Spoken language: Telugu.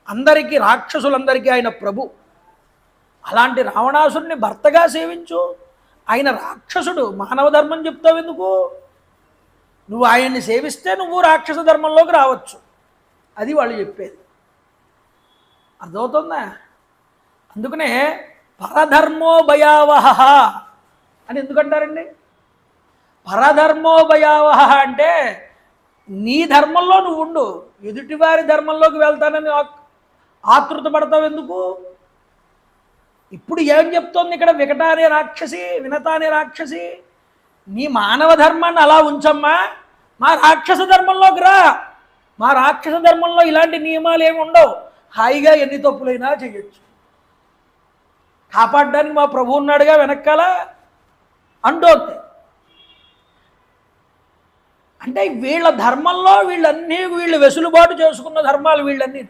అందరికీ రాక్షసులందరికీ ఆయన ప్రభు. అలాంటి రావణాసురుని భర్తగా సేవించు. ఆయన రాక్షసుడు, మానవ ధర్మం చెప్తావు ఎందుకు? నువ్వు ఆయన్ని సేవిస్తే నువ్వు రాక్షస ధర్మంలోకి రావచ్చు. అది వాళ్ళు చెప్పేది. అర్థమవుతుందా? అందుకనే పరధర్మో భయావహ అని ఎందుకంటారండి? పరధర్మో భయావహ అంటే నీ ధర్మంలో నువ్వు ఉండు, ఎదుటివారి ధర్మంలోకి వెళ్తానని ఆతృత పడతావు ఎందుకు? ఇప్పుడు ఏం చెప్తోంది ఇక్కడ వికట అనే రాక్షసి, వినత అనే రాక్షసి? నీ మానవ ధర్మాన్ని అలా ఉంచమ్మా, మా రాక్షస ధర్మంలోకి రా. మా రాక్షస ధర్మంలో ఇలాంటి నియమాలు ఏమి ఉండవు, హాయిగా ఎన్ని తప్పులైనా చేయొచ్చు, కాపాడడానికి మా ప్రభు ఉన్నాడుగా వెనకాల అంటోంది. అంటే వీళ్ళ ధర్మంలో వీళ్ళు వెసులుబాటు చేసుకున్న ధర్మాలు వీళ్ళన్నీ.